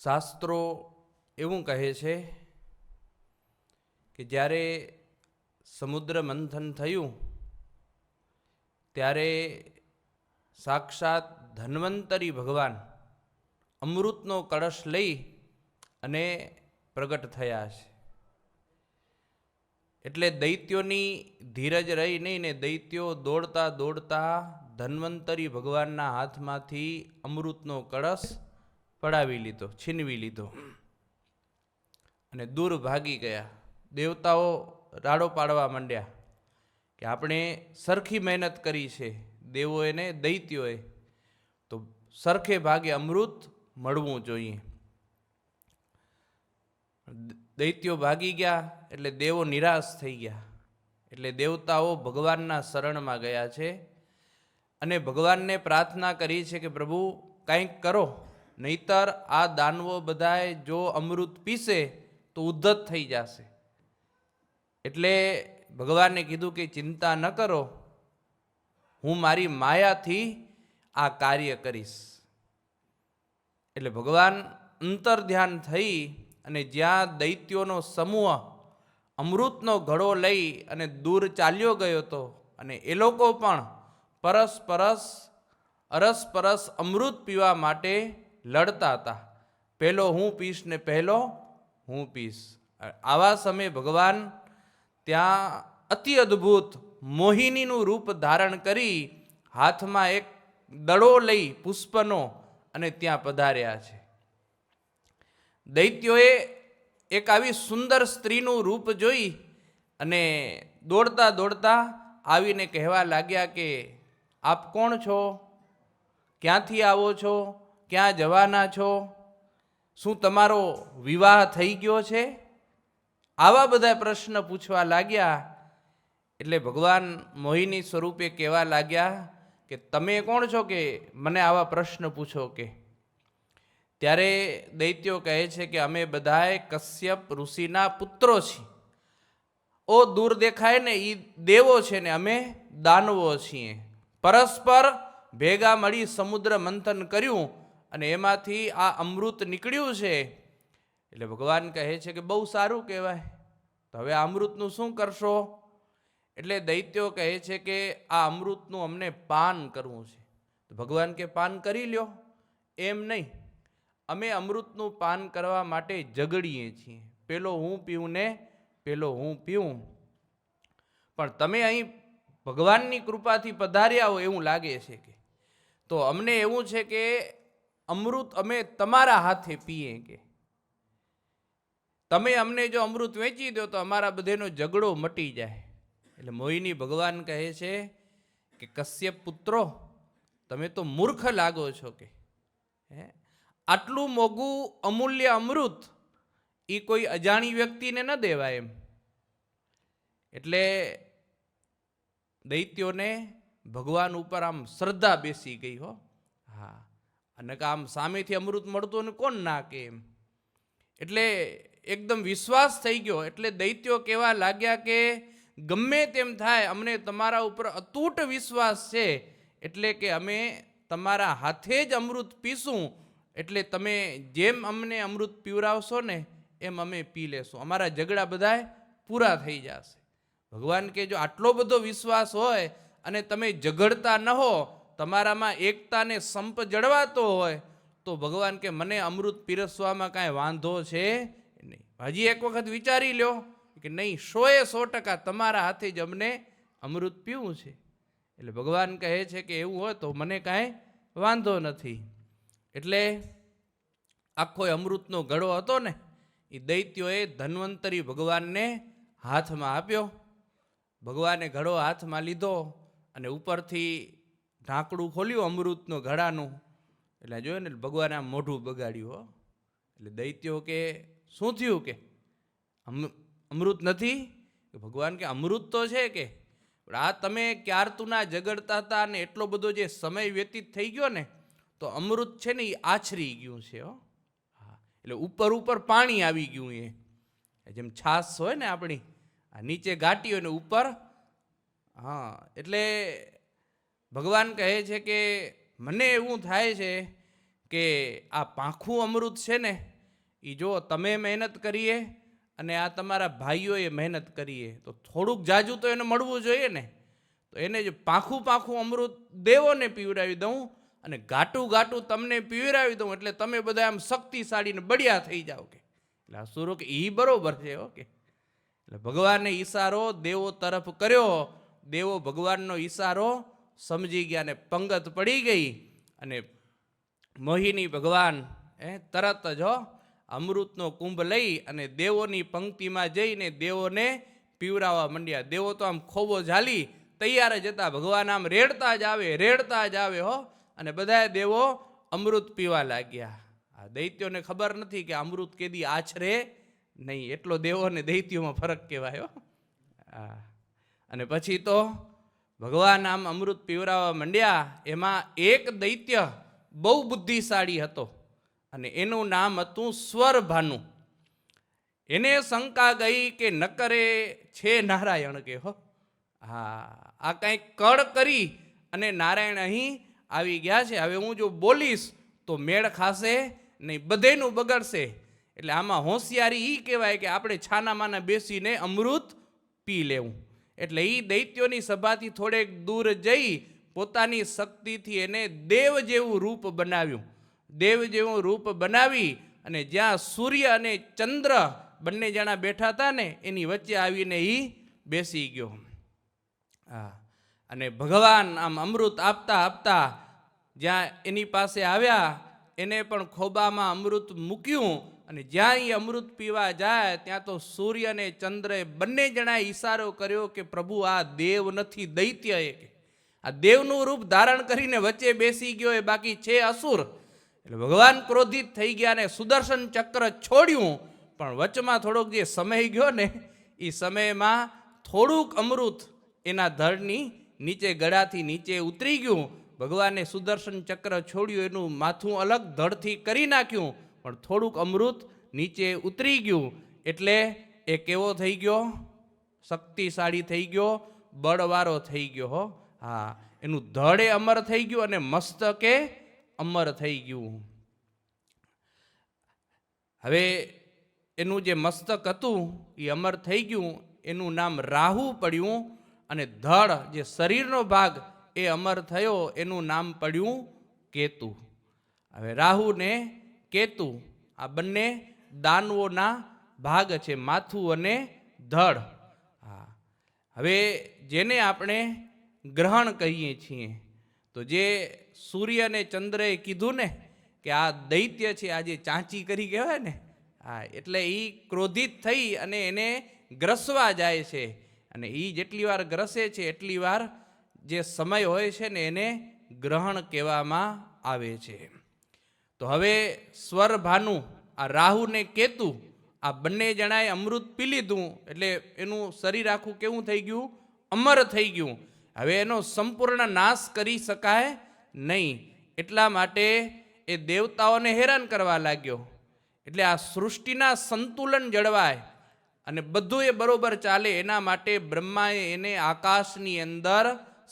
શાસ્ત્રો એવું કહે છે કે જ્યારે સમુદ્ર મંથન થયું ત્યારે સાક્ષાત ધન્વંતરી ભગવાન અમૃતનો કળશ લઈ અને પ્રગટ થયા છે. એટલે દૈત્યોની ધીરજ રહી નહીં ને દૈત્યો દોડતા દોડતા ધન્વંતરી ભગવાનના હાથમાંથી અમૃતનો કળશ પડાવી લીધો, છીનવી લીધો અને દૂર ભાગી ગયા. દેવતાઓ રાડો પાડવા માંડ્યા કે આપણે સરખી મહેનત કરી છે, દેવોએ ને દૈત્યોએ, તો સરખે ભાગે અમૃત મળવું જોઈએ. દૈત્યો ભાગી ગયા એટલે દેવો નિરાશ થઈ ગયા. એટલે દેવતાઓ ભગવાનના શરણમાં ગયા છે અને ભગવાનને પ્રાર્થના કરી છે કે પ્રભુ કંઈક કરો, નહીતર આ દાનવો બધાએ જો અમૃત પીશે તો ઉદ્ધત થઈ જશે. એટલે ભગવાને કીધું કે ચિંતા ન કરો, હું મારી માયાથી આ કાર્ય કરીશ. એટલે ભગવાન અંતર ધ્યાન થઈ અને જ્યાં દૈત્યોનો સમૂહ અમૃતનો ઘડો લઈ અને દૂર ચાલ્યો ગયો હતો અને એ લોકો પણ અરસપરસ અમૃત પીવા માટે લડતા હતા. પહેલો હું પીશ ને પહેલો હું પીશ. આવા સમયે ભગવાન ત્યાં અતિ અદ્ભુત મોહિનીનું રૂપ ધારણ કરી હાથમાં એક દડો લઈ પુષ્પનો અને ત્યાં પધાર્યા છે. દૈત્યોએ એક આવી સુંદર સ્ત્રીનું રૂપ જોઈ અને દોડતા દોડતા આવીને કહેવા લાગ્યા કે આપ કોણ છો, ક્યાંથી આવો છો, ક્યાં જવાના છો, શું તમારો વિવાહ થઈ ગયો છે? આવા બધા પ્રશ્ન પૂછવા લાગ્યા. એટલે ભગવાન મોહિની સ્વરૂપે કહેવા લાગ્યા કે તમે કોણ છો કે મને આવા પ્રશ્ન પૂછો કે? ત્યારે દૈત્યો કહે છે કે અમે બધાએ કશ્યપ ઋષિના પુત્રો છીએ. ઓ દૂર દેખાય ને એ દેવો છે ને અમે દાનવો છીએ. પરસ્પર ભેગા મળી સમુદ્ર મંથન કર્યું અને એમાંથી આ અમૃત નીકળ્યું છે. એટલે ભગવાન કહે છે કે બહુ સારું કહેવાય, તો હવે આ અમૃતનું શું કરશો? એટલે દૈત્યો કહે છે કે આ અમૃતનું અમને પાન કરવું છે. તો ભગવાન કે પાન કરી લ્યો. એમ નહીં, અમે અમૃતનું પાન કરવા માટે ઝઘડીએ છીએ, પેલો હું પીવું ને પેલો હું પીવું. પણ તમે અહીં ભગવાનની કૃપાથી પધાર્યા હો એવું લાગે છે કે, તો અમને એવું છે કે અમૃત અમે તમારા હાથે પીએ કે તમે અમને જો અમૃત વેચી દો તો અમારા બધેનો ઝઘડો મટી જાય. એટલે મોહિની ભગવાન કહે છે કે કશ્યપ પુત્રો, તમે તો મૂર્ખ લાગો છો કે આટલું મોંઘું અમૂલ્ય અમૃત એ કોઈ અજાણી વ્યક્તિને ન દેવાય એમ. એટલે દૈત્યોને ભગવાન ઉપર આમ શ્રદ્ધા બેસી ગઈ હો. હા, અને આમ સામેથી અમૃત મળતું ને કોણ ના કે એમ. એટલે એકદમ વિશ્વાસ થઈ ગયો. એટલે દૈત્યો કહેવા લાગ્યા કે ગમે તેમ થાય અમને તમારા ઉપર અતૂટ વિશ્વાસ છે, એટલે કે અમે તમારા હાથે જ અમૃત પીશું. એટલે તમે જેમ અમને અમૃત પીવરાવશો ને એમ અમે પી લેશું, અમારા ઝઘડા બધા પૂરા થઈ જશે. ભગવાન કે જો આટલો બધો વિશ્વાસ હોય અને તમે ઝઘડતા ન હો, તમારામાં એકતા ને સંપ જળવાતો હોય, તો ભગવાન કે મને અમૃત પીરસવામાં કાંઈ વાંધો છે નહીં. હજી એક વખત વિચારી લ્યો કે નહીં, 100% તમારા હાથે જ અમને અમૃત પીવું છે. એટલે ભગવાન કહે છે કે એવું હોય તો મને કાંઈ વાંધો નથી. એટલે આખો અમૃતનો ઘડો હતો ને એ દૈત્યોએ ધન્વંતરી ભગવાનને હાથમાં આપ્યો. ભગવાને ઘડો હાથમાં લીધો અને ઉપરથી ઢાંકણું ખોલ્યું અમૃતનો ઘડાનું. એટલે જોયું ને ભગવાને આમ મોઢું બગાડ્યું. એટલે દૈત્યો કે શું થયું કે અમૃત નથી? ભગવાન કે અમૃત તો છે કે, આ તમે ક્યારતુના ઝઘડતા હતા ને એટલો બધો જે સમય વ્યતીત થઈ ગયો ને, તો અમૃત છે ને એ આછરી ગયું છે. હા, એટલે ઉપર પાણી આવી ગયું. એ જેમ છાશ હોય ને આપણી, આ નીચે ઘાટી હોય ને ઉપર. હા, એટલે ભગવાન કહે છે કે મને એવું થાય છે કે આ પાંખું અમૃત છે ને એ જો તમે મહેનત કરીએ અને આ તમારા ભાઈઓએ મહેનત કરીએ તો થોડુંક જાજુ તો એને મળવું જોઈએ ને. તો એને જે પાંખું પાંખું અમૃત દેવોને પીવડાવી દઉં અને ઘાટું ઘાટું તમને પીવડાવી દઉં એટલે તમે બધા આમ શક્તિશાળીને બળિયા થઈ જાઓ કે. એટલે અસુરો કે એ બરોબર છે. ઓકે, એટલે ભગવાને ઈશારો દેવો તરફ કર્યો. દેવો ભગવાનનો ઈશારો સમજી ગયા ને પંગત પડી ગઈ અને મોહિની ભગવાન તરત જ અમૃતનો કુંભ લઈ અને દેવોની પંક્તિમાં જઈને દેવોને પીવરાવવા માંડ્યા. દેવો તો આમ ખોબો ઝાલી તૈયાર જ હતા. ભગવાન આમ રેડતા જ આવે હો, અને બધા દેવો અમૃત પીવા લાગ્યા. આ દૈત્યોને ખબર નથી કે અમૃત કેદી આછરે નહીં, એટલો દેવોને દૈત્યોમાં ફરક કહેવાય. અને પછી તો ભગવાન આમ અમૃત પીવરાવવા માંડ્યા. એમાં એક દૈત્ય બહુ બુદ્ધિશાળી હતો અને એનું નામ હતું સ્વરભાનુ. એને શંકા ગઈ કે નકરે છે નારાયણ કે હો, આ કંઈક કળ કરી અને નારાયણ અહીં આવી ગયા છે. હવે હું જો બોલીશ તો મેળ ખાશે નહીં, બધેનું બગડશે. એટલે આમાં હોશિયારી એ કહેવાય કે આપણે છાનામાના બેસીને અમૃત પી લેવું. એટલે એ દૈત્યોની સભાથી થોડેક દૂર જઈ પોતાની શક્તિથી એને દેવ જેવું રૂપ બનાવ્યું. દેવ જેવું રૂપ બનાવી અને જ્યાં સૂર્ય અને ચંદ્ર બંને જણા બેઠા હતા ને એની વચ્ચે આવીને એ બેસી ગયો. અને ભગવાન આમ અમૃત આપતા આપતા જ્યાં એની પાસે આવ્યા એને પણ ખોબામાં અમૃત મૂક્યું અને જ્યાં એ અમૃત પીવા જાય ત્યાં તો સૂર્ય અને ચંદ્રે બંને જણાએ ઈશારો કર્યો કે પ્રભુ આ દેવ નથી, દૈત્ય એ. આ દેવનું રૂપ ધારણ કરીને વચ્ચે બેસી ગયો એ બાકી છે અસુર. એટલે ભગવાન ક્રોધિત થઈ ગયા ને સુદર્શન ચક્ર છોડ્યું, પણ વચમાં થોડોક જે સમય ગયો ને એ સમયમાં થોડુંક અમૃત એના ધડની નીચે ગળાથી નીચે ઉતરી ગયું. ભગવાને સુદર્શન ચક્ર છોડ્યું, એનું માથું અલગ ધડથી કરી નાખ્યું, પણ થોડુંક અમૃત નીચે ઉતરી ગયું. એટલે એ કેવો થઈ ગયો? શક્તિશાળી થઈ ગયો, બળવાળો થઈ ગયો હો. એનું ધડે અમર થઈ ગયું અને મસ્તકે અમર થઈ ગયું. હવે એનું જે મસ્તક હતું એ અમર થઈ ગયું, એનું નામ રાહુ પડ્યું, અને ધડ જે શરીરનો ભાગ એ અમર થયો એનું નામ પડ્યું કેતુ. હવે રાહુ ને કેતુ આ બંને દાનવોના ભાગ છે, માથું અને ધડ. હવે જેને આપણે ગ્રહણ કહીએ છીએ, તો જે સૂર્ય અને ચંદ્રએ કીધું ને કે આ દૈત્ય છે, આ જે ચાંચી કરી કહેવાય ને, એટલે એ ક્રોધિત થઈ અને એને ગ્રસવા જાય છે. અને એ જેટલી વાર ગ્રસે છે એટલી વાર જે સમય હોય છે ને એને ગ્રહણ કહેવામાં આવે છે. તો હવે સ્વરભાનુ આ રાહુ ને કેતુ આ બંને જણાએ અમૃત પી લીધું એટલે એનું શરીર આખું કેવું થઈ ગયું? અમર થઈ ગયું. હવે એનો સંપૂર્ણ નાશ કરી શકાય નહીં, એટલા માટે એ દેવતાઓને હેરાન કરવા લાગ્યો. એટલે આ સૃષ્ટિના સંતુલન જળવાય અને બધું એ બરોબર ચાલે એના માટે બ્રહ્માએ એને આકાશની અંદર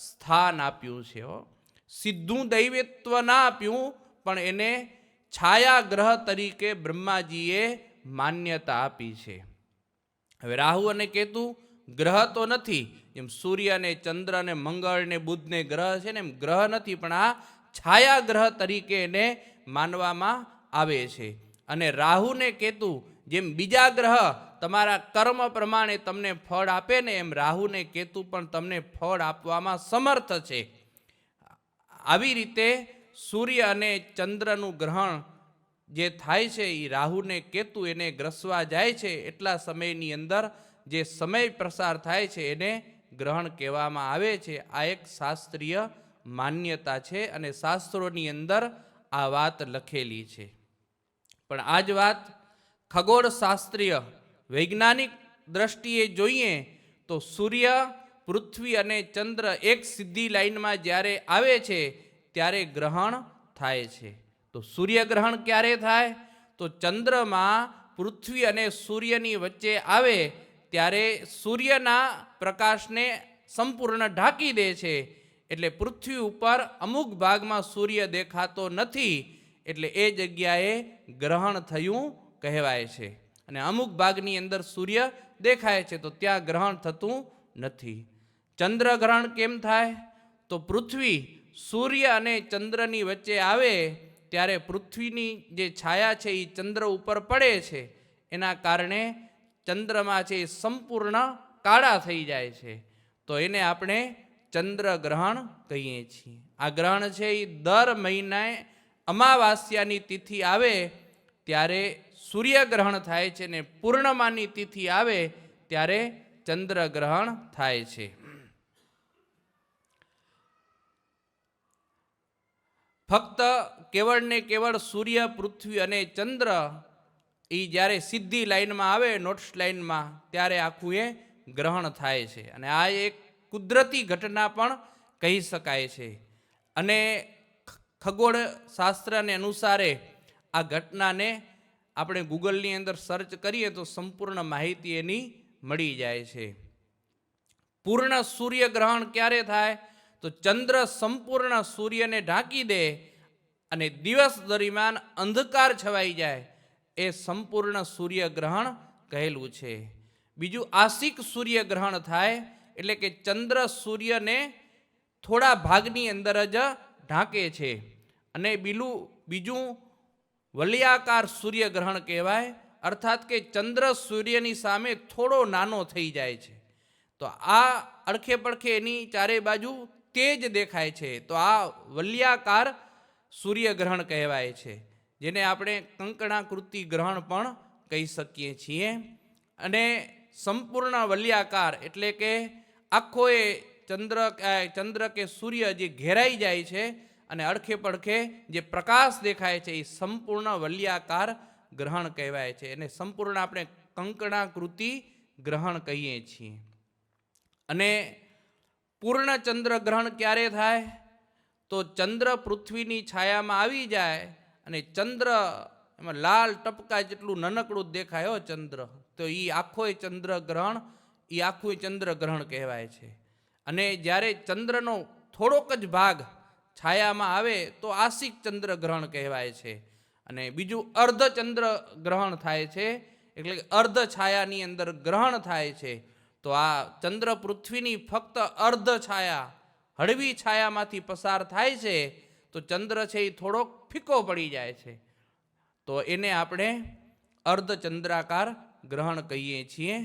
સ્થાન આપ્યું છે. સીધું દૈવત્વ ના આપ્યું, પણ એને છાયા ગ્રહ તરીકે બ્રહ્માજીએ માન્યતા આપી છે. હવે રાહુ અને કેતુ ગ્રહ તો નથી, એમ સૂર્ય ને ચંદ્ર ને મંગળ ને બુધ ને ગ્રહ છે ને એમ ગ્રહ નથી, પણ આ છાયા ગ્રહ તરીકે એને માનવામાં આવે છે. અને રાહુ ને કેતુ જેમ બીજા ગ્રહ તમારા કર્મ પ્રમાણે તમને ફળ આપે ને, એમ રાહુ ને કેતુ પણ તમને ફળ આપવામાં સમર્થ છે. આવી રીતે સૂર્ય અને ચંદ્રનું ગ્રહણ જે થાય છે એ રાહુ ને કેતુ એને ગ્રસવા જાય છે એટલા સમયની અંદર જે સમય પ્રસાર થાય છે એને ગ્રહણ કહેવામાં આવે છે. આ એક શાસ્ત્રીય માન્યતા છે અને શાસ્ત્રોની અંદર આ વાત લખેલી છે. પણ આ જ વાત ખગોળશાસ્ત્રીય વૈજ્ઞાનિક દ્રષ્ટિએ જોઈએ તો સૂર્ય, પૃથ્વી અને ચંદ્ર એક સીધી લાઈનમાં જ્યારે આવે છે ત્યારે ગ્રહણ થાય છે. તો સૂર્યગ્રહણ ક્યારે થાય? તો ચંદ્રમાં પૃથ્વી અને સૂર્યની વચ્ચે આવે ત્યારે સૂર્યના પ્રકાશને સંપૂર્ણ ઢાંકી દે છે. એટલે પૃથ્વી ઉપર અમુક ભાગમાં સૂર્ય દેખાતો નથી, એટલે એ જગ્યાએ ગ્રહણ થયું કહેવાય છે. અને અમુક ભાગની અંદર સૂર્ય દેખાય છે તો ત્યાં ગ્રહણ થતું નથી. ચંદ્રગ્રહણ કેમ થાય? તો પૃથ્વી સૂર્ય અને ચંદ્રની વચ્ચે આવે ત્યારે પૃથ્વીની જે છાયા છે એ ચંદ્ર ઉપર પડે છે, એના કારણે ચંદ્રમાં છે એ સંપૂર્ણ કાળા થઈ જાય છે. તો એને આપણે ચંદ્રગ્રહણ કહીએ છીએ. આ ગ્રહણ છે એ દર મહિને અમાવાસ્યાની તિથિ આવે ત્યારે સૂર્યગ્રહણ થાય છે ને પૂર્ણમાની તિથિ આવે ત્યારે ચંદ્રગ્રહણ થાય છે. ફક્ત કેવળ ને કેવળ સૂર્ય, પૃથ્વી અને ચંદ્ર એ જ્યારે સીધી લાઈનમાં આવે, નોટ્સ લાઈનમાં, ત્યારે આખું એ ગ્રહણ થાય છે. અને આ એક કુદરતી ઘટના પણ કહી શકાય છે. અને ખગોળ શાસ્ત્રને અનુસારે આ ઘટનાને આપણે ગૂગલની અંદર સર્ચ કરીએ તો સંપૂર્ણ માહિતી એની મળી જાય છે. પૂર્ણ સૂર્યગ્રહણ ક્યારે થાય? તો ચંદ્ર સંપૂર્ણ સૂર્યને ઢાંકી દે અને દિવસ દરમિયાન અંધકાર છવાઈ જાય, એ સંપૂર્ણ સૂર્યગ્રહણ કહેલું છે. બીજું આંશિક સૂર્યગ્રહણ થાય, એટલે કે ચંદ્ર સૂર્યને થોડા ભાગની અંદર જ ઢાંકે છે. અને બીજું વલયાકાર સૂર્યગ્રહણ કહેવાય, અર્થાત કે ચંદ્ર સૂર્યની સામે થોડો નાનો થઈ જાય છે. તો આ અડખે પડખે એની ચારે બાજુ તેજ દેખાય છે. તો આ વલયાકાર સૂર્યગ્રહણ કહેવાય છે, જેને આપણે કંકણાકૃતિ ગ્રહણ પણ કહી શકીએ છીએ. અને સંપૂર્ણ વલયાકાર એટલે કે આખો એ ચંદ્ર કે સૂર્ય જે ઘેરાઈ જાય છે અને અડખે પડખે જે પ્રકાશ દેખાય છે એ સંપૂર્ણ વલયાકાર ગ્રહણ કહેવાય છે. એને સંપૂર્ણ આપણે કંકણાકૃતિ ગ્રહણ કહીએ છીએ. અને પૂર્ણ ચંદ્રગ્રહણ ક્યારે થાય? તો ચંદ્ર પૃથ્વીની છાયામાં આવી જાય અને ચંદ્ર એમાં લાલ ટપકા જેટલું નનકડું દેખાય હો ચંદ્ર, તો એ આખો ચંદ્રગ્રહણ કહેવાય છે. અને જ્યારે ચંદ્રનો થોડોક જ ભાગ છાયામાં આવે તો આંશિક ચંદ્રગ્રહણ કહેવાય છે. અને બીજું અર્ધ ચંદ્રગ્રહણ થાય છે, એટલે કે અર્ધ છાયાની અંદર ગ્રહણ થાય છે. તો આ ચંદ્ર પૃથ્વીની ફક્ત અર્ધ છાયા, હળવી છાયામાંથી પસાર થાય છે, તો ચંદ્ર છે એ થોડોક ફીકો પડી જાય છે. તો એને આપણે અર્ધચંદ્રાકાર ગ્રહણ કહીએ છીએ.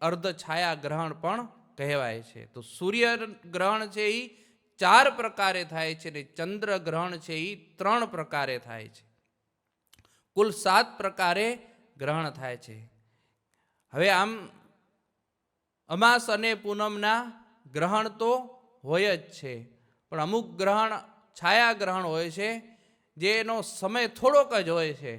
અર્ધ છાયા ગ્રહણ પણ કહેવાય છે. તો સૂર્યગ્રહણ છે એ 4 પ્રકારે થાય છે ને ચંદ્રગ્રહણ છે એ 3 પ્રકારે થાય છે. કુલ 7 પ્રકારે ગ્રહણ થાય છે. હવે આમ અમાસ અને પૂનમના ગ્રહણ તો હોય જ છે, પણ અમુક ગ્રહણ છાયાગ્રહણ હોય છે જેનો સમય થોડોક જ હોય છે.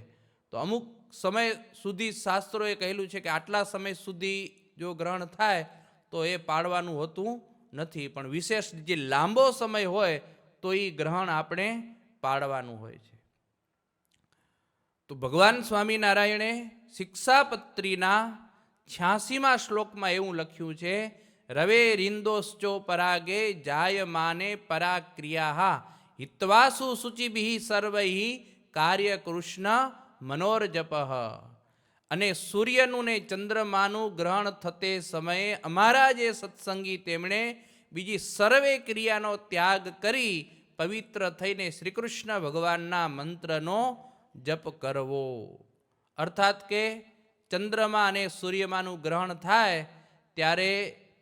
તો અમુક સમય સુધી શાસ્ત્રોએ કહેલું છે કે આટલા સમય સુધી જો ગ્રહણ થાય તો એ પાડવાનું હોતું નથી, પણ વિશેષ જે લાંબો સમય હોય તો એ ગ્રહણ આપણે પાડવાનું હોય છે. તો ભગવાન સ્વામિનારાયણે શિક્ષાપત્રીના 86મા શ્લોકમાં એવું લખ્યું છે, રવે રિંદોશ્ચો પરાગે જાયમાને પરાક્રિયા હિત્વાસુ શુચિભિ સર્વૈ કાર્ય કૃષ્ણ મનોરજપ. અને સૂર્યનું ને ચંદ્રમાનું ગ્રહણ થતે સમયે અમારા જે સત્સંગી તેમણે બીજી સર્વે ક્રિયાનો ત્યાગ કરી પવિત્ર થઈને શ્રી કૃષ્ણ ભગવાનના મંત્રનો જપ કરવો. અર્થાત કે ચંદ્રમા અને સૂર્યમાનું ગ્રહણ થાય ત્યારે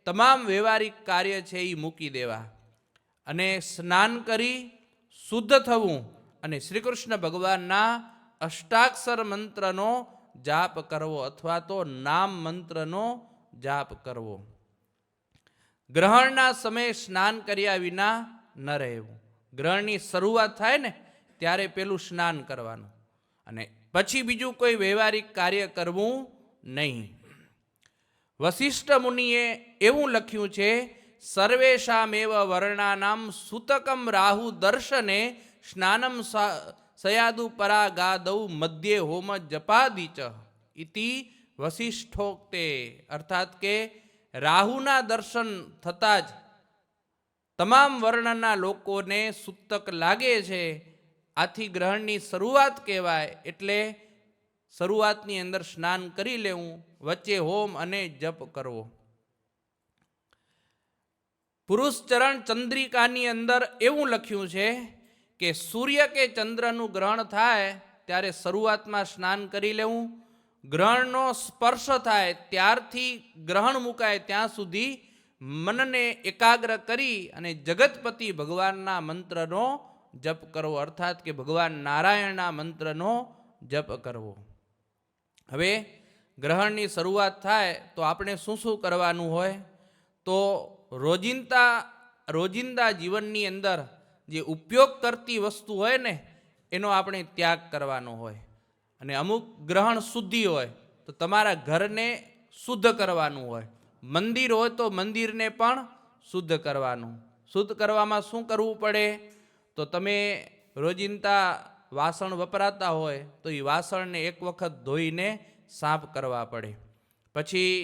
તમામ વ્યવહારિક કાર્ય છે એ મૂકી દેવા અને સ્નાન કરી શુદ્ધ થવું અને શ્રી કૃષ્ણ ભગવાનના અષ્ટાક્ષર મંત્રનો જાપ કરવો અથવા તો નામ મંત્રનો જાપ કરવો. ગ્રહણના સમયે સ્નાન કર્યા વિના ન રહેવું. ગ્રહણની શરૂઆત થાય ને ત્યારે પેલું સ્નાન કરવાનું અને પછી બીજું કોઈ વ્યવહારિક કાર્ય કરવું નહીં. વશિષ્ઠ મુનિએ એવું લખ્યું છે, સર્વેષામેવ વર્ણાનામ સૂતકમ રાહુ દર્શને સ્નાનમ સયાદુ પરાગાદૌ મધ્યે હોમ જપાદિચ ઇતિ વશિષ્ઠોક્તે. અર્થાત કે રાહુના દર્શન થતાં જ તમામ વર્ણના લોકોને સૂતક લાગે છે આથી ગ્રહણની શરૂઆત કહેવાય. એટલે શરૂઆતની અંદર સ્નાન કરી લેવું, વચ્ચે હોમ અને જપ કરવો. પુરુષ ચરણ ચંદ્રિકાની અંદર એવું લખ્યું છે કે સૂર્ય કે ચંદ્રનું ગ્રહણ થાય ત્યારે શરૂઆતમાં સ્નાન કરી લેવું. ગ્રહણનો સ્પર્શ થાય ત્યારથી ગ્રહણ મુકાય ત્યાં સુધી મનને એકાગ્ર કરી અને જગતપતિ ભગવાનના મંત્રનો જપ કરવો, અર્થાત કે ભગવાન નારાયણના મંત્રનો જપ કરવો. હવે ગ્રહણની શરૂઆત થાય તો આપણે શું શું કરવાનું હોય? તો રોજિંદા જીવનની અંદર જે ઉપયોગ કરતી વસ્તુ હોય ને એનો આપણે ત્યાગ કરવાનો હોય. અને અમુક ગ્રહણ શુદ્ધિ હોય તો તમારા ઘરને શુદ્ધ કરવાનું હોય. મંદિર હોય તો મંદિરને પણ શુદ્ધ કરવાનું. શુદ્ધ કરવામાં શું કરવું પડે? તો તમે રોજિંદા વાસણ વપરાતા હોય તો એ વાસણને એક વખત ધોઈને સાફ કરવા પડે. પછી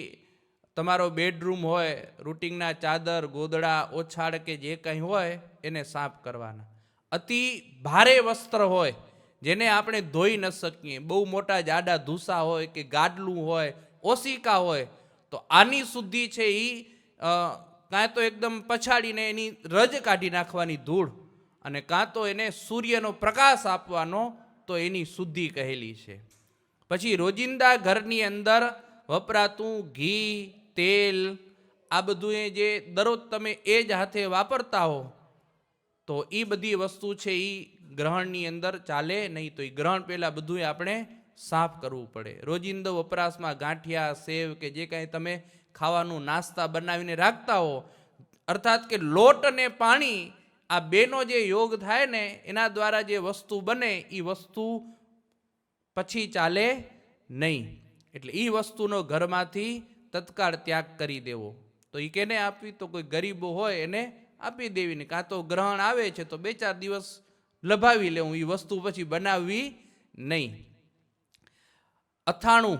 તમારો બેડરૂમ હોય, રૂટિંગના ચાદર, ગોદડા, ઓછાડ કે જે કંઈ હોય એને સાફ કરવાના. અતિ ભારે વસ્ત્ર હોય જેને આપણે ધોઈ ન શકીએ, બહુ મોટા જાડા ધૂસા હોય કે ગાડલું હોય, ઓશિકા હોય, તો આની શુદ્ધિ છે એ કાં તો એકદમ પછાડીને એની રજ કાઢી નાખવાની ધૂળ, અને કાં તો એને સૂર્યનો પ્રકાશ આપવાનો, તો એની શુદ્ધિ કહેલી છે. પછી રોજિંદા ઘરની અંદર વપરાતું ઘી, તેલ, આ બધું જે દરરોજ તમે એ જ હાથે વાપરતા હો તો એ બધી વસ્તુ છે એ ગ્રહણની અંદર ચાલે નહીં. તો એ ગ્રહણ પહેલાં બધું આપણે સાફ કરવું પડે. રોજિંદો વપરાશમાં ગાંઠિયા, સેવ કે જે કાંઈ તમે ખાવાનું નાસ્તા બનાવીને રાખતા હો, અર્થાત કે લોટ અને પાણી આ બેનો જે યોગ થાય ને એના દ્વારા જે વસ્તુ બને એ વસ્તુ પછી ચાલે નહીં. એટલે એ વસ્તુનો ઘરમાંથી તત્કાળ ત્યાગ કરી દેવો. તો એ કેને આપવી? તો કોઈ ગરીબો હોય એને આપી દેવી ને, કાં તો ગ્રહણ આવે છે તો 2-4 દિવસ લભાવી લેવું, એ વસ્તુ પછી બનાવવી નહીં. અથાણું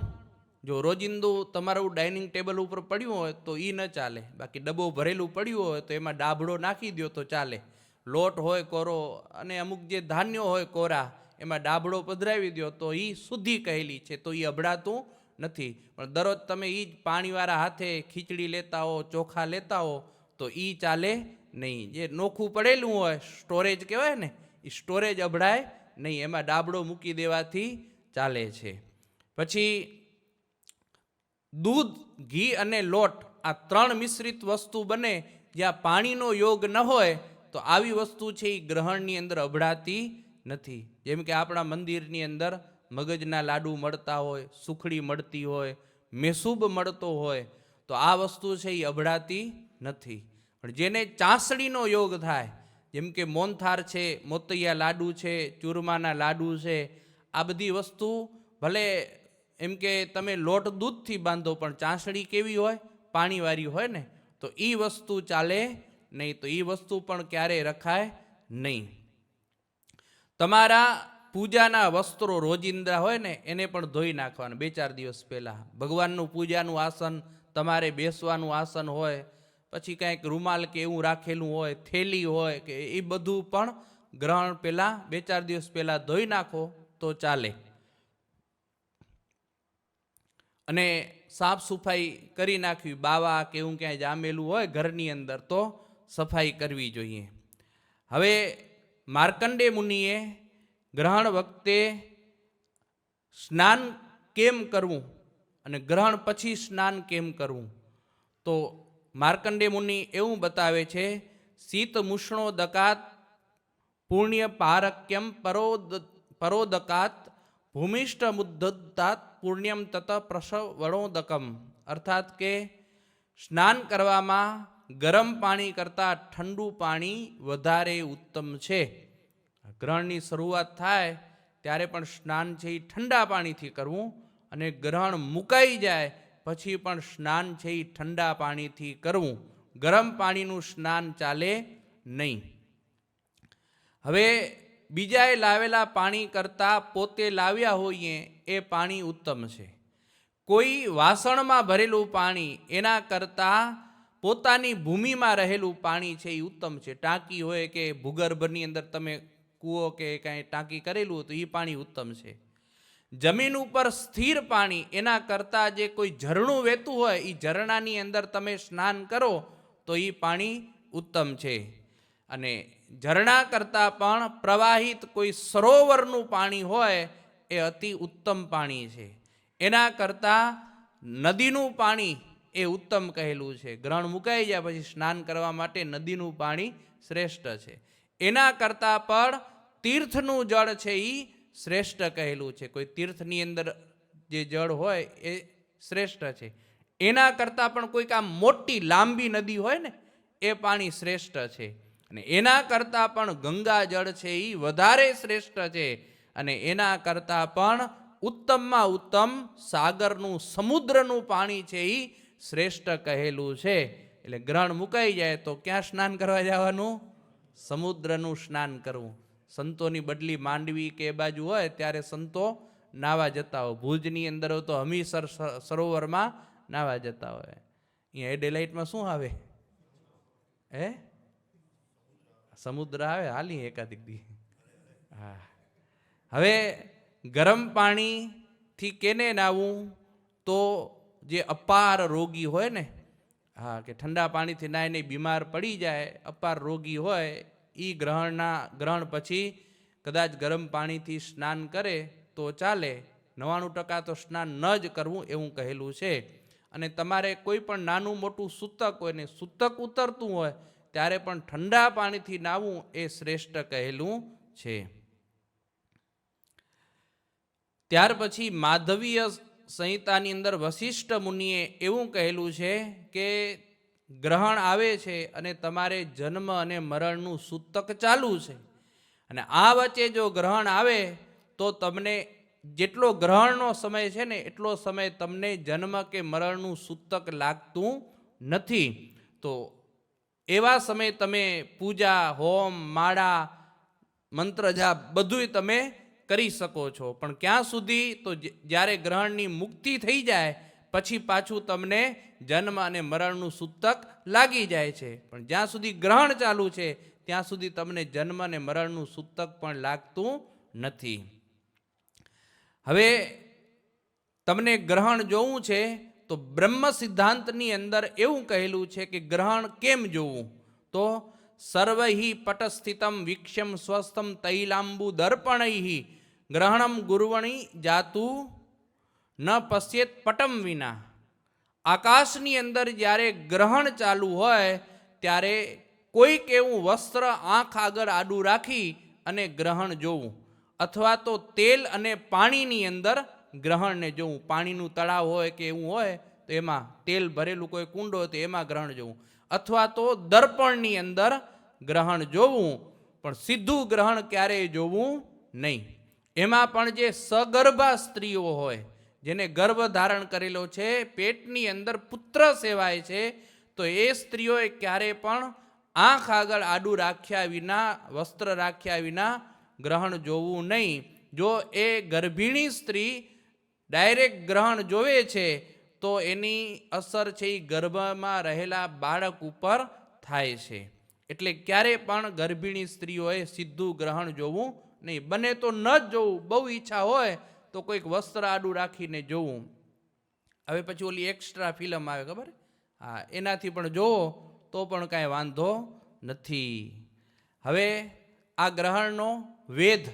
જો રોજિંદુ તમારું ડાઇનિંગ ટેબલ ઉપર પડ્યું હોય તો એ ન ચાલે. બાકી ડબ્બો ભરેલું પડ્યું હોય તો એમાં ડાબડો નાખી દો તો ચાલે. લોટ હોય કોરો અને અમુક જે ધાન્યો હોય કોરા એમાં ડાબડો પધરાવી દો તો એ શુદ્ધિ કહેલી છે, તો એ અભડાતું નથી. પણ દરરોજ તમે એ જ પાણીવાળા હાથે ખીચડી લેતા હો, ચોખા લેતા હો તો એ ચાલે નહીં. જે નોખું પડેલું હોય, સ્ટોરેજ કહેવાય ને, એ સ્ટોરેજ અભડાય નહીં, એમાં ડાબડો મૂકી દેવાથી ચાલે છે. પછી દૂધ, ઘી અને લોટ આ 3 મિશ્રિત વસ્તુ બને જ્યાં પાણીનો યોગ ન હોય તો આવી વસ્તુ છે એ ગ્રહણની અંદર અભડાતી નથી. જેમ કે આપણા મંદિરની અંદર મગજના લાડુ મળતા હોય, સુખડી મળતી હોય, મેસૂબ મળતો હોય, તો આ વસ્તુ છે એ અભડાતી નથી. પણ જેને ચાસણીનો યોગ થાય, જેમ કે મોનથાર છે, મોતૈયા લાડુ છે, ચૂરમાના લાડુ છે, આ બધી વસ્તુ ભલે એમ કે તમે લોટ દૂધથી બાંધો પણ ચાસણી કેવી હોય? પાણીવાળી હોય ને, તો એ વસ્તુ ચાલે નહીં. તો એ વસ્તુ પણ ક્યારેય રખાય નહીં. તમારા પૂજાના વસ્ત્રો રોજિંદા હોય ને એને પણ ધોઈ નાખવાના 2-4 દિવસ પહેલાં. ભગવાનનું પૂજાનું આસન, તમારે બેસવાનું આસન હોય, પછી કાંઈક રૂમાલ કે એવું રાખેલું હોય, થેલી હોય કે એ બધું પણ ગ્રહણ પહેલાં 2-4 દિવસ પહેલાં ધોઈ નાખો તો ચાલે. અને સાફ સફાઈ કરી નાખવી. બાવા કે એવું ક્યાંય જામેલું હોય ઘરની અંદર તો સફાઈ કરવી જોઈએ. હવે માર્કંડે મુનિએ ગ્રહણ વખતે સ્નાન કેમ કરવું અને ગ્રહણ પછી સ્નાન કેમ કરવું, તો માર્કંડે મુનિ એવું બતાવે છે, શીત મુષ્ણો દકાત પુણ્ય પારક્યમ પરોદકાત ભૂમિષ્ઠ મુદ્દતાત પુણ્યમ તત પ્રસવણોદકમ. અર્થાત કે સ્નાન કરવામાં ગરમ પાણી કરતાં ઠંડુ પાણી વધારે ઉત્તમ છે. ગ્રહણની શરૂઆત થાય ત્યારે પણ સ્નાન છે એ ઠંડા પાણીથી કરવું, અને ગ્રહણ મુકાઈ જાય પછી પણ સ્નાન છે એ ઠંડા પાણીથી કરવું. ગરમ પાણીનું સ્નાન ચાલે નહીં. હવે બીજાએ લાવેલા પાણી કરતાં પોતે લાવ્યા હોઈએ એ પાણી ઉત્તમ છે. કોઈ વાસણમાં ભરેલું પાણી એના કરતાં પોતાની ભૂમિમાં રહેલું પાણી છે એ ઉત્તમ છે. ટાંકી હોય કે ભૂગર્ભની અંદર તમે કૂવો કે કાંઈ ટાંકી કરેલું હોય તો એ પાણી ઉત્તમ છે. જમીન ઉપર સ્થિર પાણી એના કરતાં જે કોઈ ઝરણું વહેતું હોય એ ઝરણાની અંદર તમે સ્નાન કરો તો એ પાણી ઉત્તમ છે. અને ઝરણા કરતાં પણ પ્રવાહિત કોઈ સરોવરનું પાણી હોય એ અતિ ઉત્તમ પાણી છે. એના કરતાં નદીનું પાણી એ ઉત્તમ કહેલું છે. ગ્રહણ મુકાઈ જાય પછી સ્નાન કરવા માટે નદીનું પાણી શ્રેષ્ઠ છે. એના કરતાં પણ તીર્થનું જળ છે એ શ્રેષ્ઠ કહેલું છે. કોઈ તીર્થની અંદર જે જળ હોય એ શ્રેષ્ઠ છે. એના કરતાં પણ કોઈક આમ મોટી લાંબી નદી હોય ને એ પાણી શ્રેષ્ઠ છે. અને એના કરતાં પણ ગંગા જળ છે એ વધારે શ્રેષ્ઠ છે. અને એના કરતાં પણ ઉત્તમમાં ઉત્તમ સાગરનું સમુદ્રનું પાણી છે એ શ્રેષ્ઠ કહેલું છે. એટલે ગ્રહણ મુકાઈ જાય તો ક્યાં સ્નાન કરવા જવાનું? સમુદ્રનું સ્નાન કરવું. સંતોની બદલી માંડવી કે એ બાજુ હોય ત્યારે સંતો નાવા જતા હોય. ભુજની અંદર તો હમીસર સરોવરમાં નાવા જતા હોય. અહીંયા એડેલાઇટમાં શું આવે? સમુદ્ર આવે. હાલી એકાદિક દી. હા. હવે ગરમ પાણીથી કેને નાવું? તો જે અપાર રોગી હોય ને, હા, કે ઠંડા પાણીથી નાય નહીં બીમાર પડી જાય, અપાર રોગી હોય એ ગ્રહણ પછી કદાચ ગરમ પાણીથી સ્નાન કરે તો ચાલે. 99% તો સ્નાન ન જ કરવું એવું કહેલું છે. અને તમારે કોઈ પણ નાનું મોટું સૂતક હોય ને સૂતક ઉતરતું હોય ત્યારે પણ ઠંડા પાણીથી નાવું એ શ્રેષ્ઠ કહેલું છે. ત્યાર પછી માધવીય સંહિતાની અંદર વશિષ્ઠ મુનિએ એવું કહેલું છે કે ગ્રહણ આવે છે અને તમારે જન્મ અને મરણનું સૂતક ચાલુ છે, અને આ વચ્ચે જો ગ્રહણ આવે તો તમને જેટલો ગ્રહણનો સમય છે ને એટલો સમય તમને જન્મ કે મરણનું સૂતક લાગતું નથી. તો એવા સમયે તમે પૂજા, હોમ, માળા, મંત્ર જાપ બધુંય તમે કરી શકો છો. પણ ક્યાં સુધી? તો જ્યારે ગ્રહણની મુક્તિ થઈ જાય પછી પાછું તમને જન્મ અને મરણનું સૂતક લાગી જાય છે. પણ જ્યાં સુધી ગ્રહણ ચાલુ છે ત્યાં સુધી તમને જન્મ અને મરણનું સૂતક પણ લાગતું નથી. હવે તમને ગ્રહણ જોવું છે તો બ્રહ્મ સિદ્ધાંતની અંદર એવું કહેલું છે કે ગ્રહણ કેમ જોવું? તો સર્વહિ પટસ્થિતમ વીક્ષ્યમ સ્વસ્થમ તૈલાંબુ દર્પણૈ ગ્રહણમ ગુર્વણી જાતું ન પશ્યેત પટમ વિના. આકાશની અંદર જ્યારે ગ્રહણ ચાલુ હોય ત્યારે કોઈક એવું વસ્ત્ર આંખ આગળ આડું રાખી અને ગ્રહણ જોવું, અથવા તો તેલ અને પાણીની અંદર ગ્રહણને જોવું. પાણીનું તળાવ હોય કે એવું હોય તો એમાં તેલ ભરેલું કોઈ કુંડ હોય તો એમાં ગ્રહણ જોવું, અથવા તો દર્પણની અંદર ગ્રહણ જોવું. પણ સીધું ગ્રહણ ક્યારેય જોવું નહીં. એમાં પણ જે સગર્ભા સ્ત્રીઓ હોય, જેને ગર્ભ ધારણ કરેલો છે, પેટની અંદર પુત્ર સેવાય છે, તો એ સ્ત્રીઓએ ક્યારે પણ આંખ આગળ આડું રાખ્યા વિના, વસ્ત્ર રાખ્યા વિના ગ્રહણ જોવું નહીં. જો એ ગર્ભિણી સ્ત્રી ડાયરેક્ટ ગ્રહણ જોવે છે તો એની અસર છે એ ગર્ભમાં રહેલા બાળક ઉપર થાય છે. એટલે ક્યારે પણ ગર્ભિણી સ્ત્રીઓએ સીધું ગ્રહણ જોવું નહીં. બને તો ન જ જોવું. બહુ ઈચ્છા હોય તો કોઈક વસ્ત્ર આડું રાખીને જોવું. હવે પછી ઓલી એક્સ્ટ્રા ફિલ્મ આવે ખબર, હા, એનાથી પણ જોવો તો પણ કાંઈ વાંધો નથી. હવે આ ગ્રહણનો વેદ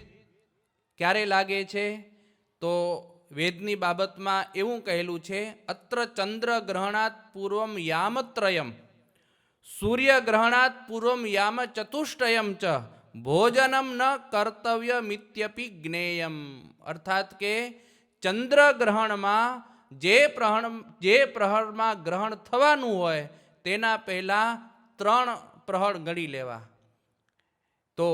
ક્યારે લાગે છે? તો વેદની બાબતમાં એવું કહેલું છે, અત્ર ચંદ્ર ગ્રહણાત પૂર્વમ યામત્રયમ સૂર્ય ગ્રહણાત પૂર્વમ યામ ચતુષ્ટયમ ચ ભોજનમ ન કર્તવ્ય મિત્યપી જ્ઞેયમ. અર્થાત કે ચંદ્ર ગ્રહણમાં જે પ્રહરમાં ગ્રહણ થવાનું હોય તેના પહેલાં 3 પ્રહર ગણી લેવા. તો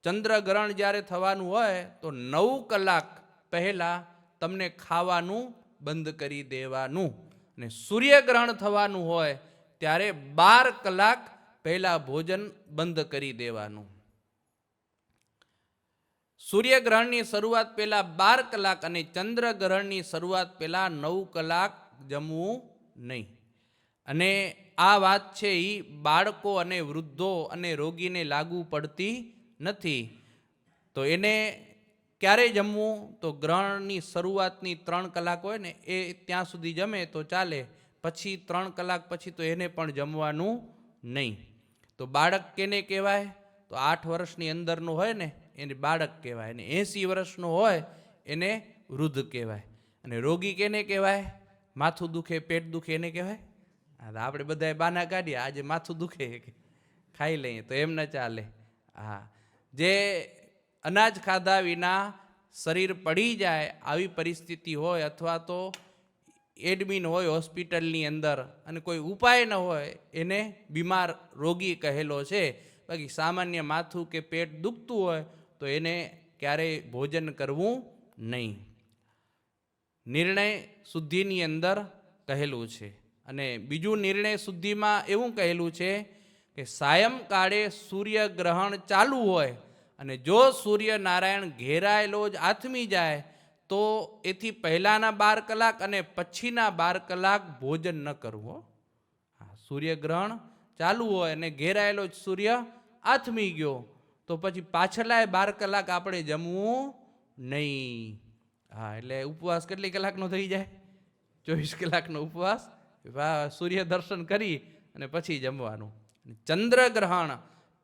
ચંદ્રગ્રહણ જ્યારે થવાનું હોય તો 9 કલાક પહેલાં તમને ખાવાનું બંધ કરી દેવાનું, અને સૂર્યગ્રહણ થવાનું હોય ત્યારે 12 કલાક પહેલાં ભોજન બંધ કરી દેવાનું. સૂર્યગ્રહણની શરૂઆત પહેલાં 12 કલાક અને ચંદ્રગ્રહણની શરૂઆત પહેલાં 9 કલાક જમવું નહીં. અને આ વાત છે એ બાળકો અને વૃદ્ધો અને રોગીને લાગુ પડતી નથી. તો એને ક્યારે જમવું? તો ગ્રહણની શરૂઆતની 3 કલાક હોય ને એ ત્યાં સુધી જમે તો ચાલે, પછી 3 કલાક પછી તો એને પણ જમવાનું નહીં. તો બાળક કેને કહેવાય? તો 8 વર્ષની અંદરનું હોય ને એને બાળક કહેવાય, અને 80 વર્ષનું હોય એને વૃદ્ધ કહેવાય. અને રોગી કેને કહેવાય? માથું દુખે, પેટ દુખે એને કહેવાય. આપણે બધાએ બાના કાઢીએ, આજે માથું દુખે ખાઈ લઈએ, તો એમ ન ચાલે. હા, જે અનાજ ખાધા વિના શરીર પડી જાય આવી પરિસ્થિતિ હોય, અથવા તો એડમિન હોય હોસ્પિટલની અંદર અને કોઈ ઉપાય ન હોય, એને બીમાર રોગી કહેલો છે. બાકી સામાન્ય માથું કે પેટ દુખતું હોય તો એને ક્યારેય ભોજન કરવું નહીં. નિર્ણય શુદ્ધિની અંદર કહેલું છે. અને બીજું નિર્ણય શુદ્ધિમાં એવું કહેલું છે કે સાયંકાળે સૂર્યગ્રહણ ચાલુ હોય અને જો સૂર્યનારાયણ ઘેરાયેલો જ આથમી જાય તો એથી પહેલાંના 12 કલાક અને પછીના 12 કલાક ભોજન ન કરવું. સૂર્યગ્રહણ ચાલુ હોય અને ઘેરાયેલો જ સૂર્ય આથમી ગયો તો પછી પાછલાય 12 કલાક આપણે જમવું નહીં. હા, એટલે ઉપવાસ કેટલી કલાકનો થઈ જાય? 24 કલાકનો ઉપવાસ. સૂર્ય દર્શન કરી અને પછી જમવાનું. ચંદ્રગ્રહણ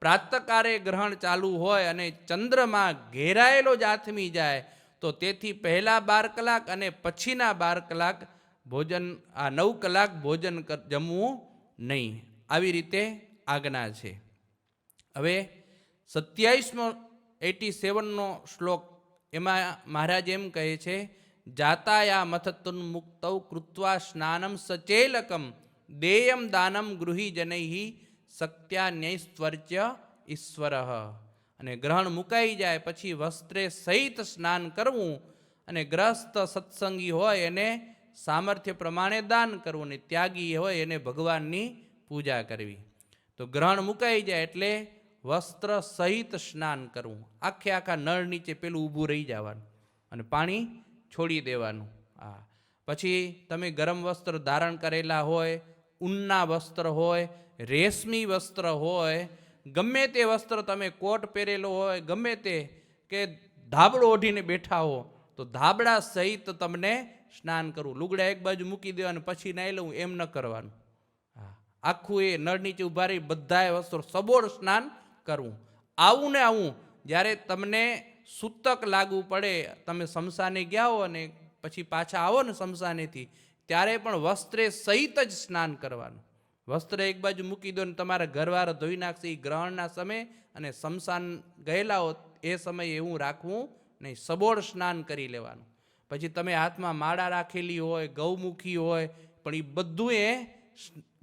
પ્રાતકાળે ગ્રહણ ચાલુ હોય અને ચંદ્રમાં ઘેરાયેલો જ આથમી જાય તો તેથી પહેલા 12 કલાક અને પછીના 12 કલાક ભોજન, આ 9 કલાક ભોજન જમવું નહીં. આવી રીતે આજ્ઞા છે. હવે 87નો શ્લોક, એમાં મહારાજ એમ કહે છે, જાતાયા મથતુન મુક્તૌ કૃત્વા સ્નાનમ સચેલકમ દેયમ દાનમ ગૃહી જનૈ સત્યાન્યસ્ત્વર્ચ્ય ઈશ્વર. અને ગ્રહણ મુકાઈ જાય પછી વસ્ત્રે સહિત સ્નાન કરવું અને ગ્રસ્ત સત્સંગી હોય એને સામર્થ્ય પ્રમાણે દાન કરવું, ને ત્યાગી હોય એને ભગવાનની પૂજા કરવી. તો ગ્રહણ મુકાઈ જાય એટલે વસ્ત્ર સહિત સ્નાન કરવું. આખા નળ નીચે પેલું ઊભું રહી જવાનું અને પાણી છોડી દેવાનું. હા, પછી તમે ગરમ વસ્ત્ર ધારણ કરેલા હોય, ઊનના વસ્ત્ર હોય, રેશમી વસ્ત્ર હોય, ગમે તે વસ્ત્ર, તમે કોટ પહેરેલો હોય, ગમે તે, કે ધાબળો ઓઢીને બેઠા હો તો ધાબળા સહિત તમને સ્નાન કરવું. લુગડા એક બાજુ મૂકી દેવાનું પછી નાહી લઉં એમ ન કરવાનું. હા, આખું એ નળ નીચે ઊભા રહી બધાએ વસ્ત્રો સબોળ સ્નાન કરવું. આવું ને આવું જ્યારે તમને સૂતક લાગુ પડે, તમે શમશાને ગયા હો અને પછી પાછા આવો ને શમશાનેથી, ત્યારે પણ વસ્ત્રે સહિત જ સ્નાન કરવાનું. વસ્ત્ર એક બાજુ મૂકી દો ને તમારા ઘરવાળા ધોઈ નાખશે એ ગ્રહણના સમયે, અને શમશાન ગયેલા હો એ સમયે એવું રાખવું નહીં, સબોળ સ્નાન કરી લેવાનું. પછી તમે હાથમાં માળા રાખેલી હોય, ગૌમુખી હોય, પણ એ બધું એ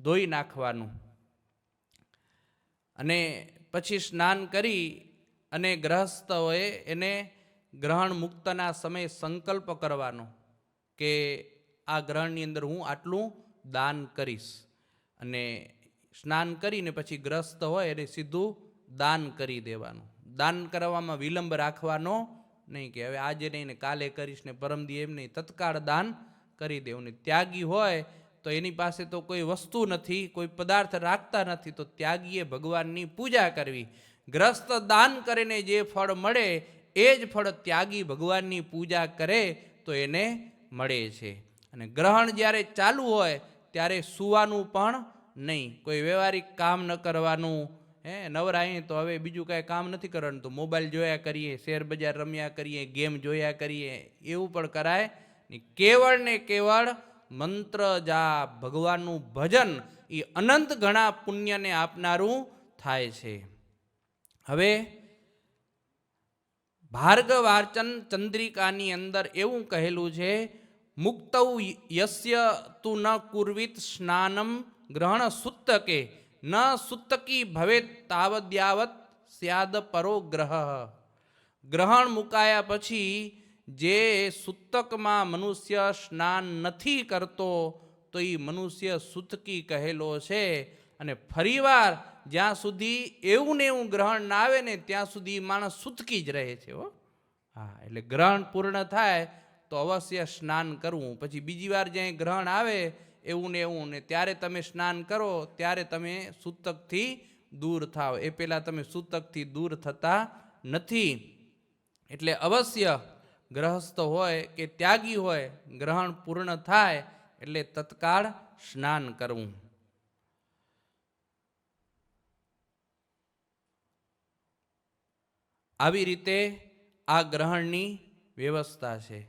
ધોઈ નાખવાનું. અને પછી સ્નાન કરી અને ગ્રહસ્થોએ એને ગ્રહણ મુક્તના સમયે સંકલ્પ કરવાનો કે આ ગ્રહણની અંદર હું આટલું દાન કરીશ. અને સ્નાન કરીને પછી ગ્રસ્ત હોય એને સીધું દાન કરી દેવાનું. દાન કરવામાં વિલંબ રાખવાનો નહીં, કે હવે આજે નહીં ને કાલે કરીશ ને પરમદી, એમ નહીં, તત્કાળ દાન કરી દેવું. ને ત્યાગી હોય તો એની પાસે તો કોઈ વસ્તુ નથી, કોઈ પદાર્થ રાખતા નથી, તો ત્યાગીએ ભગવાનની પૂજા કરવી. ગ્રસ્ત દાન કરીને જે ફળ મળે એ જ ફળ ત્યાગી ભગવાનની પૂજા કરે તો એને મળે છે. અને ગ્રહણ જ્યારે ચાલુ હોય ત્યારે સૂવાનું પણ નહીં, કોઈ વ્યવહારિક કામ ન કરવાનું. નવરાએ તો હવે બીજું કાંઈ કામ નથી કરવાનું, તો મોબાઈલ જોયા કરીએ, શેર બજાર રમ્યા કરીએ, ગેમ જોયા કરીએ, એવું પણ કરાય નહીં. કેવળ ને કેવળ મંત્ર જાપ, ભગવાનનું ભજન, એ અનંત ઘણા પુણ્યને આપનારું થાય છે. હવે ભાર્ગવાર્ચન ચંદ્રિકાની અંદર એવું કહેલું છે, મુક્તૌ યસ્ય તુ ન કુર્વિત સ્નાનમ ગ્રહણ સુત્તકે ન સુત્તકી ભવેત તાવદ્યાવત સ્યાદ પરો ગ્રહ. ગ્રહણ મુકાયા પછી જે સુત્તકમાં મનુષ્ય સ્નાન નથી કરતો તો એ મનુષ્ય સુતકી કહેલો છે. અને ફરીવાર જ્યાં સુધી એવું ને એવું ગ્રહણ ના આવે ને ત્યાં સુધી માણસ સુતકી જ રહે છે. હા, એટલે ગ્રહણ પૂર્ણ થાય તો અવશ્ય સ્નાન કરવું. પછી બીજી વાર જ્યાં ગ્રહણ આવે એવું ને એવું, ને ત્યારે તમે સ્નાન કરો ત્યારે તમે સૂતકથી દૂર થાવ. એ પહેલાં તમે સૂતકથી દૂર થતા નથી. એટલે અવશ્ય ગ્રહસ્થ હોય કે ત્યાગી હોય, ગ્રહણ પૂર્ણ થાય એટલે તત્કાળ સ્નાન કરવું. આવી રીતે આ ગ્રહણની વ્યવસ્થા છે.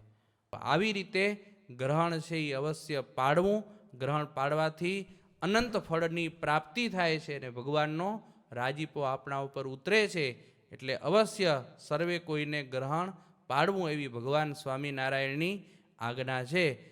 આવી રીતે ગ્રહણ છે એ અવશ્ય પાળવું. ગ્રહણ પાળવાથી અનંત ફળની પ્રાપ્તિ થાય છે અને ભગવાનનો રાજીપો આપણા ઉપર ઉતરે છે. એટલે અવશ્ય સર્વે કોઈને ગ્રહણ પાળવું એવી ભગવાન સ્વામિનારાયણની આજ્ઞા છે.